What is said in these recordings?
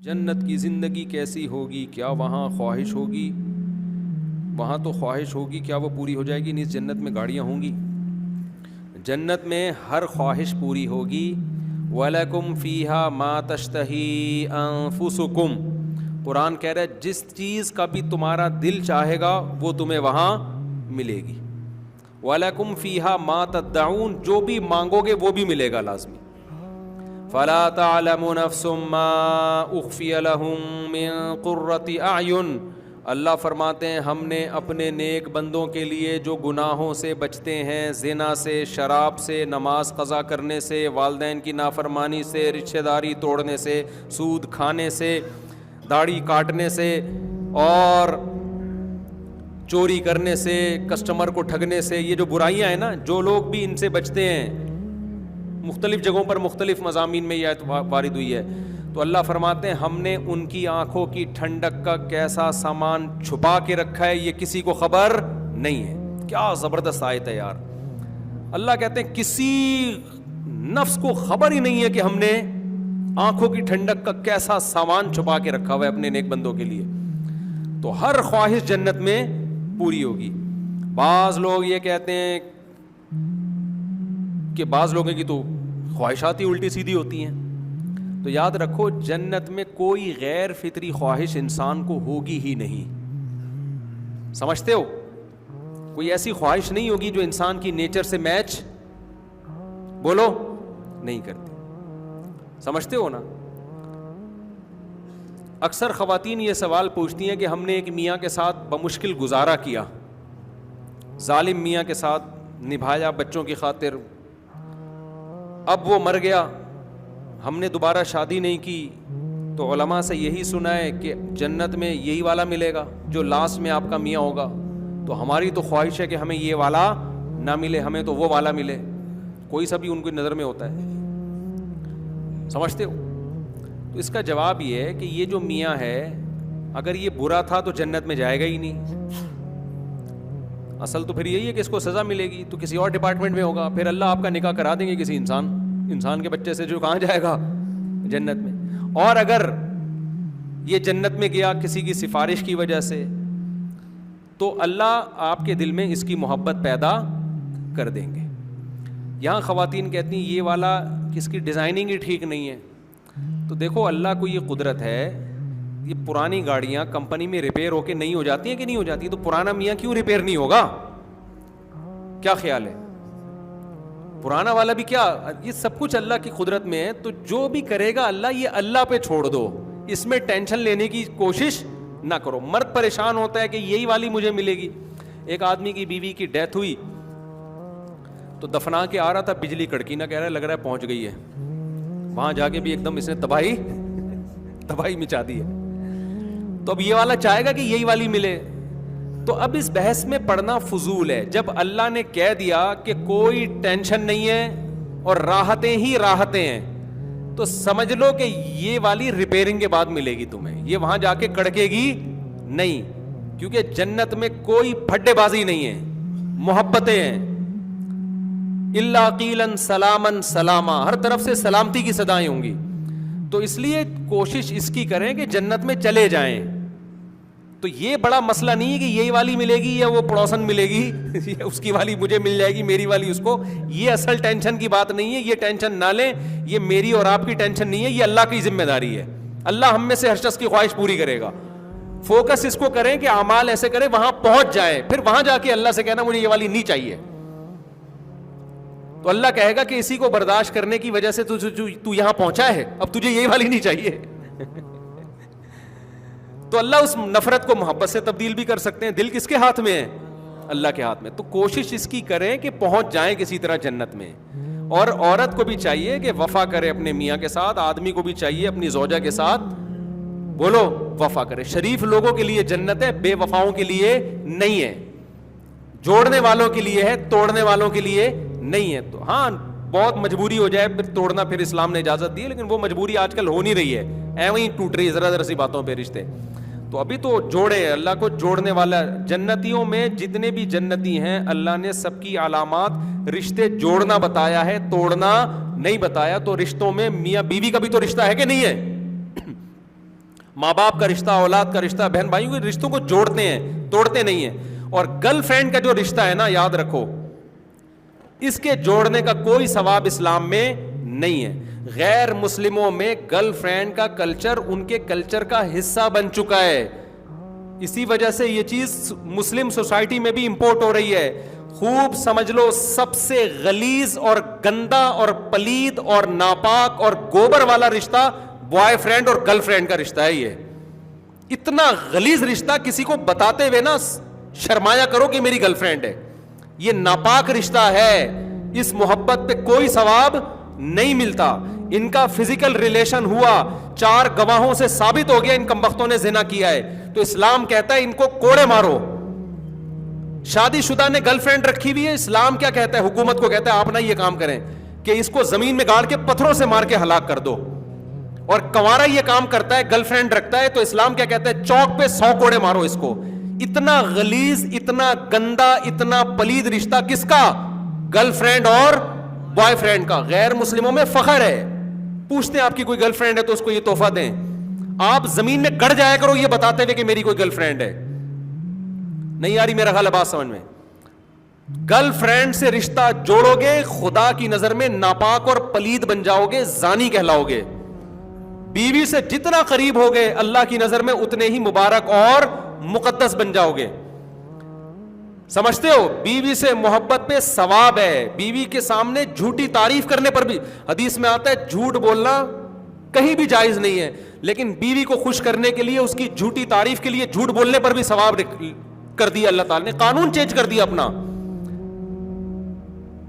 جنت کی زندگی کیسی ہوگی, کیا وہاں خواہش ہوگی؟ وہاں تو خواہش ہوگی, کیا وہ پوری ہو جائے گی؟ نہیں, جنت میں گاڑیاں ہوں گی, جنت میں ہر خواہش پوری ہوگی. وَلَكُمْ فِيهَا مَا تَشْتَهِي أَنفُسُكُمْ, قرآن کہہ رہا ہے جس چیز کا بھی تمہارا دل چاہے گا وہ تمہیں وہاں ملے گی. وَلَكُمْ فِيهَا مَا تَدَّعُونَ, جو بھی مانگو گے وہ بھی ملے گا لازمی. فَلَا تَعْلَمُ نَفْسٌ مَّا أُخْفِيَ لَهُم مِّن قُرَّةِ أَعْيُنٍ, اللہ فرماتے ہیں ہم نے اپنے نیک بندوں کے لیے جو گناہوں سے بچتے ہیں, زنا سے, شراب سے, نماز قضا کرنے سے, والدین کی نافرمانی سے, رشتہ داری توڑنے سے, سود کھانے سے, داڑھی کاٹنے سے, اور چوری کرنے سے, کسٹمر کو ٹھگنے سے, یہ جو برائیاں ہیں نا, جو لوگ بھی ان سے بچتے ہیں, مختلف جگہوں پر مختلف مضامین میں یہ آیت وارد ہوئی ہے, تو اللہ فرماتے ہیں ہم نے ان کی آنکھوں کی ٹھنڈک کا کیسا سامان چھپا کے رکھا ہے, یہ کسی کو خبر نہیں ہے. کیا زبردست آیت ہے یار. اللہ کہتے ہیں کسی نفس کو خبر ہی نہیں ہے کہ ہم نے آنکھوں کی ٹھنڈک کا کیسا سامان چھپا کے رکھا ہوا ہے اپنے نیک بندوں کے لیے. تو ہر خواہش جنت میں پوری ہوگی. بعض لوگ یہ کہتے ہیں کہ بعض لوگوں کی تو خواہشات ہی الٹی سیدھی ہوتی ہیں, تو یاد رکھو جنت میں کوئی غیر فطری خواہش انسان کو ہوگی ہی نہیں. سمجھتے ہو؟ کوئی ایسی خواہش نہیں ہوگی جو انسان کی نیچر سے میچ, بولو, نہیں کرتی. سمجھتے ہو نا؟ اکثر خواتین یہ سوال پوچھتی ہیں کہ ہم نے ایک میاں کے ساتھ بمشکل گزارا کیا, ظالم میاں کے ساتھ نبھایا بچوں کی خاطر, اب وہ مر گیا, ہم نے دوبارہ شادی نہیں کی, تو علماء سے یہی سنا ہے کہ جنت میں یہی والا ملے گا جو لاسٹ میں آپ کا میاں ہوگا. تو ہماری تو خواہش ہے کہ ہمیں یہ والا نہ ملے, ہمیں تو وہ والا ملے. کوئی سا بھی ان کی نظر میں ہوتا ہے. سمجھتے ہو؟ تو اس کا جواب یہ ہے کہ یہ جو میاں ہے اگر یہ برا تھا تو جنت میں جائے گا ہی نہیں. اصل تو پھر یہی ہے کہ اس کو سزا ملے گی تو کسی اور ڈپارٹمنٹ میں ہوگا, پھر اللہ آپ کا نکاح کرا دیں گے کسی انسان کے بچے سے جو کہاں جائے گا, جنت میں. اور اگر یہ جنت میں گیا کسی کی سفارش کی وجہ سے, تو اللہ آپ کے دل میں اس کی محبت پیدا کر دیں گے. یہاں خواتین کہتی ہیں یہ والا کس کی ڈیزائننگ ہی ٹھیک نہیں ہے. تو دیکھو اللہ کو یہ قدرت ہے, یہ پرانی گاڑیاں کمپنی میں ریپیئر ہو کے نہیں ہو جاتی ہیں کہ نہیں ہو جاتی, تو پرانا میاں کیوں ریپیئر نہیں ہوگا؟ کیا خیال ہے؟ پرانا والا بھی کیا, یہ سب کچھ اللہ کی قدرت میں ہے. تو جو بھی کرے گا اللہ, یہ اللہ پہ چھوڑ دو, اس میں ٹینشن لینے کی کوشش نہ کرو. مرد پریشان ہوتا ہے کہ یہی والی مجھے ملے گی. ایک آدمی کی بیوی کی ڈیتھ ہوئی تو دفنا کے آ رہا تھا, بجلی کڑکی نہ, کہہ رہا ہے لگ رہا ہے پہنچ گئی ہے. وہاں جا کے بھی ایک دم اس نے تباہی مچا دی ہے. تو اب یہ والا چاہے گا کہ یہی والی ملے. تو اب اس بحث میں پڑھنا فضول ہے. جب اللہ نے کہہ دیا کہ کوئی ٹینشن نہیں ہے اور راحتیں ہی راحتیں ہیں, تو سمجھ لو کہ یہ والی ریپیئرنگ کے بعد ملے گی تمہیں, یہ وہاں جا کے کڑکے گی نہیں. کیونکہ جنت میں کوئی پھڈے بازی نہیں ہے, محبتیں ہیں. الا قیلا سلاما سلاما, ہر طرف سے سلامتی کی صدائیں ہوں گی. تو اس لیے کوشش اس کی کریں کہ جنت میں چلے جائیں. تو یہ بڑا مسئلہ نہیں ہے کہ یہی والی ملے گی یا وہ پڑوسن ملے گی, اس کی والی مجھے مل جائے گی, میری والی اس کو. یہ اصل ٹینشن کی بات نہیں ہے, یہ ٹینشن نہ لیں. یہ میری اور آپ کی ٹینشن نہیں ہے, یہ اللہ کی ذمہ داری ہے. اللہ ہم میں سے ہر شخص کی خواہش پوری کرے گا. فوکس اس کو کریں کہ اعمال ایسے کریں وہاں پہنچ جائے, پھر وہاں جا کے اللہ سے کہنا مجھے یہ والی نہیں چاہیے. تو اللہ کہے گا کہ اسی کو برداشت کرنے کی وجہ سے تو یہاں پہنچا ہے, اب تجھے یہی والی نہیں چاہیے. تو اللہ اس نفرت کو محبت سے تبدیل بھی کر سکتے ہیں. دل کس کے ہاتھ میں ہے؟ اللہ کے ہاتھ میں. تو کوشش اس کی کریں کہ پہنچ جائیں کسی طرح جنت میں. اور عورت کو بھی چاہیے کہ وفا کرے اپنے میاں کے ساتھ, آدمی کو بھی چاہیے اپنی زوجہ کے ساتھ, بولو, وفا کرے. شریف لوگوں کے لیے جنت ہے, بے وفاؤں کے لیے نہیں ہے. جوڑنے والوں کے لیے ہے, توڑنے والوں کے لیے نہیں ہے. تو ہاں بہت مجبوری ہو جائے پھر توڑنا, پھر اسلام نے اجازت دی ہے, لیکن وہ مجبوری آج کل ہو نہیں رہی ہے, ایویں ہی ٹوٹ رہی ہے ذرا ذرا سی باتوں پہ رشتے. تو ابھی تو جوڑے, اللہ کو جوڑنے والا. جنتیوں میں جتنے بھی جنتی ہیں اللہ نے سب کی علامات رشتے جوڑنا بتایا ہے, توڑنا نہیں بتایا. تو رشتوں میں میاں بیوی کا بھی تو رشتہ ہے کہ نہیں ہے؟ ماں باپ کا رشتہ, اولاد کا رشتہ, بہن بھائیوں کے رشتوں کو جوڑتے ہیں, توڑتے نہیں ہیں. اور گرل فرینڈ کا جو رشتہ ہے نا, یاد رکھو, اس کے جوڑنے کا کوئی ثواب اسلام میں نہیں ہے. غیر مسلموں میں گرل فرینڈ کا کلچر ان کے کلچر کا حصہ بن چکا ہے. اسی وجہ سے یہ چیز مسلم سوسائٹی میں بھی امپورٹ ہو رہی ہے. خوب سمجھ لو, سب سے غلیظ اور گندا اور پلید اور ناپاک اور گوبر والا رشتہ بوائے فرینڈ اور گرل فرینڈ کا رشتہ ہے. یہ اتنا غلیظ رشتہ, کسی کو بتاتے ہوئے نا شرمایا کرو کہ میری گرل فرینڈ ہے. یہ ناپاک رشتہ ہے, اس محبت پہ کوئی ثواب نہیں ملتا. ان کا فزیکل ریلیشن ہوا, 4 گواہوں سے ثابت ہو گیا ان کمبختوں نے زنا کیا ہے, تو اسلام کہتا ہے ان کو کوڑے مارو. شادی شدہ نے گرل فرینڈ رکھی ہوئی ہے, اسلام کیا کہتا ہے, حکومت کو کہتا ہے آپ نہ یہ کام کریں کہ اس کو زمین میں گاڑ کے پتھروں سے مار کے ہلاک کر دو. اور کنوارا یہ کام کرتا ہے, گرل فرینڈ رکھتا ہے, تو اسلام کیا کہتا ہے, چوک پہ 100 کوڑے مارو اس کو. اتنا غلیظ, اتنا گندا, اتنا پلید رشتہ کس کا, گرل فرینڈ اور بوائے فرینڈ کا. غیر مسلموں میں فخر ہے, پوچھتے ہیں آپ کی کوئی گرل فرینڈ ہے تو اس کو یہ تحفہ دیں. آپ زمین میں گڑ جایا کرو یہ بتاتے ہوئے کہ میری کوئی گرل فرینڈ ہے. نہیں آ رہی میرا خیال ہے بات سمجھ میں؟ گرل فرینڈ سے رشتہ جوڑو گے, خدا کی نظر میں ناپاک اور پلید بن جاؤ گے, زانی کہلاؤ گے. بیوی سے جتنا قریب ہوگے اللہ کی نظر میں اتنے ہی مبارک اور مقدس بن جاؤ گے. سمجھتے ہو, بیوی سے محبت پہ ثواب ہے. بیوی کے سامنے جھوٹی تعریف کرنے پر بھی, حدیث میں آتا ہے جھوٹ بولنا کہیں بھی جائز نہیں ہے, لیکن بیوی کو خوش کرنے کے لیے, اس کی جھوٹی تعریف کے لیے جھوٹ بولنے پر بھی ثواب کر دیا اللہ تعالی نے. قانون چینج کر دیا اپنا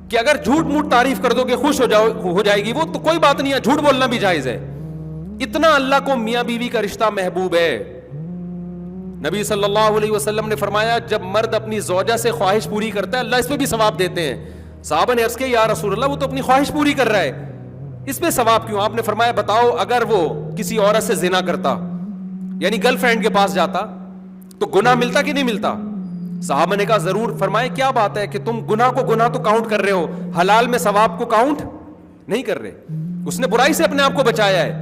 کہ اگر جھوٹ موٹ تعریف کر دو کہ خوش ہو جائے گی وہ, تو کوئی بات نہیں ہے, جھوٹ بولنا بھی جائز ہے. اتنا اللہ کو میاں بیوی کا رشتہ محبوب ہے. نبی صلی اللہ علیہ وسلم نے فرمایا جب مرد اپنی زوجہ سے خواہش پوری کرتا ہے اللہ اس پہ بھی ثواب دیتے ہیں. صحابہ نے عرض کیا یا رسول اللہ وہ تو اپنی خواہش پوری کر رہا ہے, اس پہ ثواب کیوں؟ آپ نے فرمایا بتاؤ اگر وہ کسی عورت سے زنا کرتا, یعنی گرل فرینڈ کے پاس جاتا, تو گناہ ملتا کہ نہیں ملتا؟ صحابہ نے کہا ضرور. فرمائے کیا بات ہے کہ تم گناہ کو گناہ تو کاؤنٹ کر رہے ہو, حلال میں ثواب کو کاؤنٹ نہیں کر رہے. اس نے برائی سے اپنے آپ کو بچایا ہے.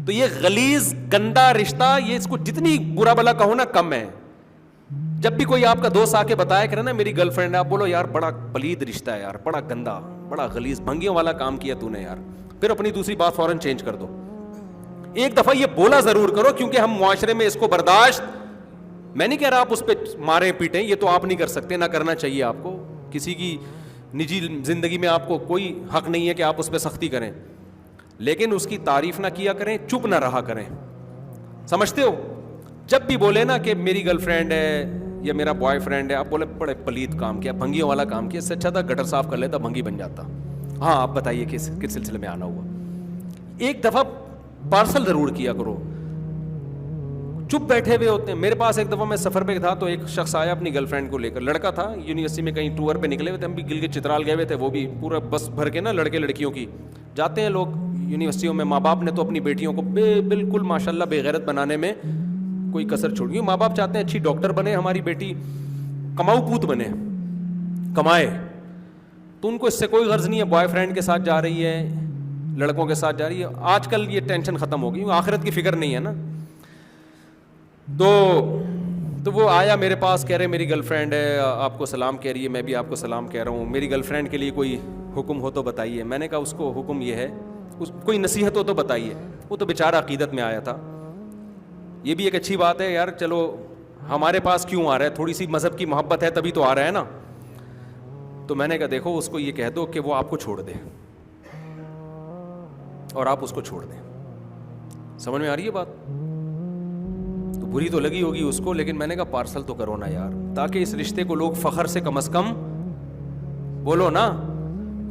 تو یہ غلیظ گندا رشتہ, یہ اس کو جتنی برا بلا کہو نا کم ہے. جب بھی کوئی آپ کا دوست آ کے بتایا کرے نا میری گرل فرینڈ ہے, آپ بولو یار بڑا پلید رشتہ ہے یار, بڑا گندا, بڑا غلیظ, بھنگیوں والا کام کیا تو نے یار. پھر اپنی دوسری بات فوراً چینج کر دو. ایک دفعہ یہ بولا ضرور کرو, کیونکہ ہم معاشرے میں اس کو برداشت, میں نہیں کہہ رہا آپ اس پہ ماریں پیٹیں, یہ تو آپ نہیں کر سکتے, نہ کرنا چاہیے آپ کو. کسی کی نجی زندگی میں آپ کو کوئی حق نہیں ہے کہ آپ اس پہ سختی کریں, لیکن اس کی تعریف نہ کیا کریں, چپ نہ رہا کریں. سمجھتے ہو؟ جب بھی بولے نا کہ میری گرل فرینڈ ہے یا میرا بوائے فرینڈ ہے, آپ بولے بڑے پلید کام کیا, بھنگیوں والا کام کیا, اس سے اچھا تھا گٹر صاف کر لیتا, بھنگی بن جاتا. ہاں آپ بتائیے کس سلسلے میں آنا ہوا. ایک دفعہ پارسل ضرور کیا کرو. چپ بیٹھے ہوئے ہوتے ہیں. میرے پاس ایک دفعہ میں سفر پہ تھا تو ایک شخص آیا اپنی گرل فرینڈ کو لے کر, لڑکا تھا یونیورسٹی میں کہیں ٹور پہ نکلے ہوئے تھے, ہم بھی گلگت چترال گئے ہوئے تھے, وہ بھی پورا بس بھر کے نا لڑکے لڑکیوں کی جاتے ہیں لوگ یونیورسٹیوں میں. ماں باپ نے تو اپنی بیٹیوں کو بالکل ماشاءاللہ بے غیرت بنانے میں کوئی کسر چھوڑ گئی. ماں باپ چاہتے ہیں اچھی ڈاکٹر بنے ہماری بیٹی, کماؤ پوت بنے, کمائے. تو ان کو اس سے کوئی غرض نہیں ہے بوائے فرینڈ کے ساتھ جا رہی ہے, لڑکوں کے ساتھ جا رہی ہے. آج کل یہ ٹینشن ختم ہو گئی, آخرت کی فکر نہیں ہے نا. تو وہ آیا میرے پاس, کہہ رہے میری گرل فرینڈ ہے, آپ کو سلام کہہ رہی ہے, میں بھی آپ کو سلام کہہ رہا ہوں, میری گرل فرینڈ کے لیے کوئی حکم ہو تو بتائیے. میں نے کہا اس کو حکم یہ ہے, کوئی نصیحت ہو تو بتائیے. وہ تو بیچارہ عقیدت میں آیا تھا. یہ بھی ایک اچھی بات ہے یار, چلو ہمارے پاس کیوں آ رہا ہے, تھوڑی سی مذہب کی محبت ہے تبھی تو آ رہا ہے نا. تو میں نے کہا دیکھو اس کو یہ کہہ دو کہ وہ آپ کو چھوڑ دے اور آپ اس کو چھوڑ دیں. سمجھ میں آ رہی ہے بات؟ تو بری تو لگی ہوگی اس کو, لیکن میں نے کہا پارسل تو کرو نا یار, تاکہ اس رشتے کو لوگ فخر سے کم از کم بولو نا.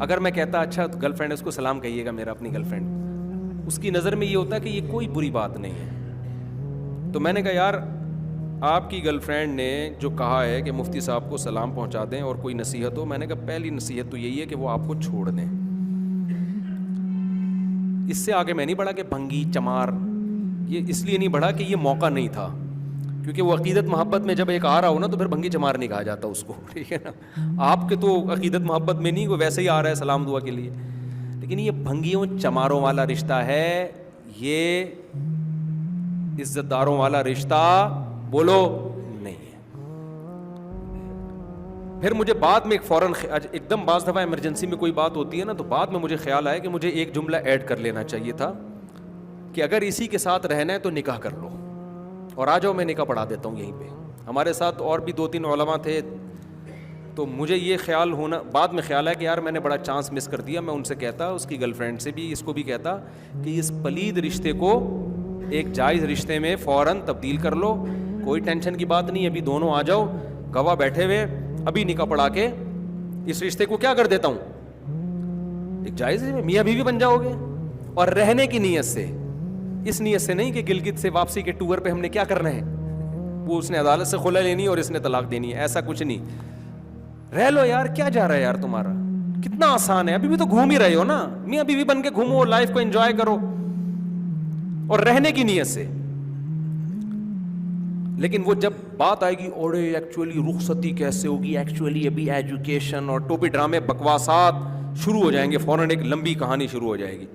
اگر میں کہتا اچھا گرل فرینڈ اس کو سلام کہیے گا میرا اپنی گرل فرینڈ, اس کی نظر میں یہ ہوتا ہے کہ یہ کوئی بری بات نہیں ہے. تو میں نے کہا یار آپ کی گرل فرینڈ نے جو کہا ہے کہ مفتی صاحب کو سلام پہنچا دیں اور کوئی نصیحت ہو, میں نے کہا پہلی نصیحت تو یہی ہے کہ وہ آپ کو چھوڑ دیں. اس سے آگے میں نہیں بڑھا کہ بھنگی چمار, یہ اس لیے نہیں بڑھا کہ یہ موقع نہیں تھا, کیونکہ وہ عقیدت محبت میں جب ایک آ رہا ہو نا تو پھر بھنگی چمار نہیں کہا جاتا اس کو, ٹھیک ہے نا. آپ کے تو عقیدت محبت میں نہیں, وہ ویسے ہی آ رہا ہے سلام دعا کے لیے, لیکن یہ بھنگیوں چماروں والا رشتہ ہے, یہ عزت داروں والا رشتہ بولو نہیں ہے. پھر مجھے بعد میں فوراً ایک دم بعض دفعہ ایمرجنسی میں کوئی بات ہوتی ہے نا, تو بعد میں مجھے خیال آیا کہ مجھے ایک جملہ ایڈ کر لینا چاہیے تھا کہ اگر اسی کے ساتھ رہنا ہے تو نکاح کر لو, اور آ جاؤ میں نکاح پڑھا دیتا ہوں یہیں پہ. ہمارے ساتھ اور بھی 2-3 علماء تھے, تو مجھے یہ خیال ہونا بعد میں خیال ہے کہ یار میں نے بڑا چانس مس کر دیا. میں ان سے کہتا, اس کی گرل فرینڈ سے بھی, اس کو بھی کہتا کہ اس پلید رشتے کو ایک جائز رشتے میں فوراً تبدیل کر لو, کوئی ٹینشن کی بات نہیں, ابھی دونوں آ جاؤ, گواہ بیٹھے ہوئے, ابھی نکاح پڑھا کے اس رشتے کو کیا کر دیتا ہوں, ایک جائز میاں بیوی بن جاؤ گے. اور رہنے کی نیت سے, اس نیت سے نہیں کہ گلگت سے واپسی کے ٹور پہ ہم نے کیا کرنا ہے, وہ اس نے عدالت سے خلع لینی اور اس نے طلاق دینی ہے, ایسا کچھ نہیں. رہ لو یار, کیا جا رہا ہے یار تمہارا, کتنا آسان ہے, ابھی بھی تو گھوم ہی رہے ہو نا, میاں بیوی بن کے گھومو, لائف کو انجوائے کرو اور رہنے کی نیت سے. لیکن وہ جب بات آئے گی اوڑے ایکچولی رخصتی کیسے ہوگی, ایکچولی ابھی ایجوکیشن اور ٹوپی ڈرامے بکواسات شروع ہو جائیں گے, فوراً ایک لمبی کہانی شروع ہو جائے گی.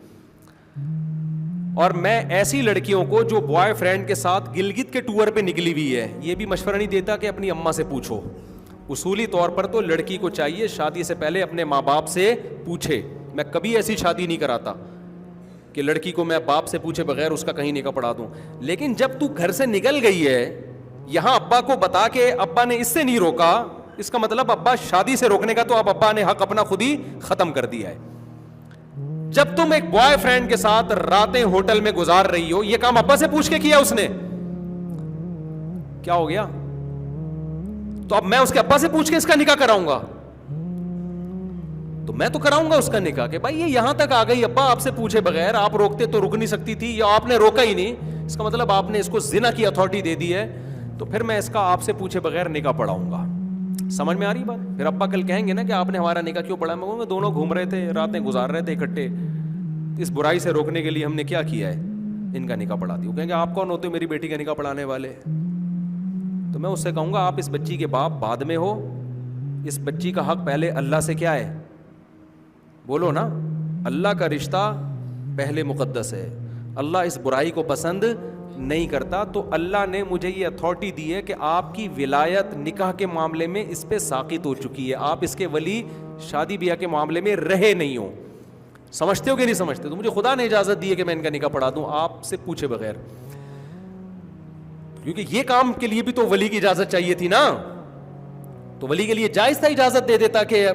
اور میں ایسی لڑکیوں کو جو بوائے فرینڈ کے ساتھ گلگت کے ٹور پہ نکلی ہوئی ہے, یہ بھی مشورہ نہیں دیتا کہ اپنی اماں سے پوچھو. اصولی طور پر تو لڑکی کو چاہیے شادی سے پہلے اپنے ماں باپ سے پوچھے. میں کبھی ایسی شادی نہیں کراتا کہ لڑکی کو میں باپ سے پوچھے بغیر اس کا کہیں نکاح پڑھا دوں. لیکن جب تو گھر سے نکل گئی ہے, یہاں ابا کو بتا کے ابا نے اس سے نہیں روکا, اس کا مطلب ابا شادی سے روکنے کا تو اب ابا نے حق اپنا خود ہی ختم کر دیا ہے. جب تم ایک بوائے فرینڈ کے ساتھ راتیں ہوٹل میں گزار رہی ہو, یہ کام ابا سے پوچھ کے کیا اس نے, کیا ہو گیا؟ تو اب میں اس کے ابا سے پوچھ کے اس کا نکاح کراؤں گا؟ تو میں تو کراؤں گا اس کا نکاح کہ بھائی یہ یہاں تک آ گئی, ابا آپ سے پوچھے بغیر, آپ روکتے تو رک نہیں سکتی تھی, یا آپ نے روکا ہی نہیں, اس کا مطلب آپ نے اس کو زنا کی اتھارٹی دے دی ہے, تو پھر میں اس کا آپ سے پوچھے بغیر نکاح پڑھاؤں گا. سمجھ میں آ رہی بات؟ پھر ابا کل کہیں گے نا کہ آپ نے ہمارا نکاح کیوں پڑھا, میں کہوں گا دونوں گھوم رہے تھے, راتیں گزار رہے تھے اکٹھے, اس برائی سے روکنے کے لیے ہم نے کیا کیا ہے, ان کا نکاح پڑھا دیا. کہیں گے آپ کون ہوتے ہو میری بیٹی کا نکاح پڑھانے والے؟ تو میں اس سے کہوں گا آپ اس بچی کے باپ بعد میں ہو, اس بچی کا حق پہلے اللہ سے کیا ہے, بولو نا, اللہ کا رشتہ پہلے مقدس ہے, اللہ اس برائی کو پسند نہیں کرتا. تو اللہ نے مجھے یہ اتھارٹی دی ہے کہ آپ کی ولایت نکاح کے معاملے میں اس پہ ساقط ہو چکی ہے, آپ اس کے ولی شادی بیاہ کے معاملے میں رہے نہیں ہو. سمجھتے ہو کہ نہیں سمجھتے؟ تو مجھے خدا نے اجازت دی ہے کہ میں ان کا نکاح پڑھا دوں آپ سے پوچھے بغیر, کیونکہ یہ کام کے لیے بھی تو ولی کی اجازت چاہیے تھی نا. تو ولی کے لیے جائز تھا اجازت دے دیتا کہ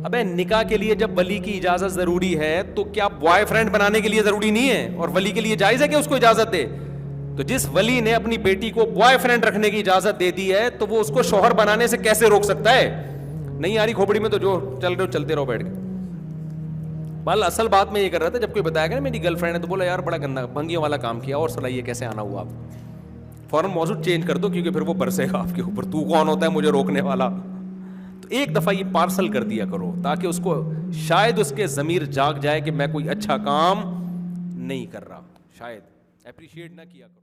ابے نکاح کے لیے جب ولی کی اجازت ضروری ہے تو کیا بوائے فرینڈ بنانے کے لیے ضروری نہیں ہے, اور ولی کے لیے جائز ہے کہ اس کو اجازت دے. تو جس ولی نے اپنی بیٹی کو بوائے فرینڈ رکھنے کی اجازت دے دی ہے تو وہ اس کو شوہر بنانے سے کیسے روک سکتا ہے؟ نہیں آ رہی کھوپڑی میں تو جو چل رہے ہو چلتے رہو بیٹھ کے. بال اصل بات میں یہ کر رہا تھا, جب کوئی بتایا گا نا میری گرل فرینڈ ہے, تو بولا یار بڑا گندا بھنگیوں والا کام کیا, اور سنائیے کیسے آنا ہوا. آپ فوراً موضوع چینج کر دو, کیونکہ پھر وہ برسے گا آپ کے اوپر, تو کون ہوتا ہے مجھے روکنے والا. تو ایک دفعہ یہ پارسل کر دیا کرو تاکہ اس کو شاید اس کے ضمیر جاگ جائے کہ میں کوئی اچھا کام نہیں کر رہا, شاید اپریشیٹ نہ کیا کرو.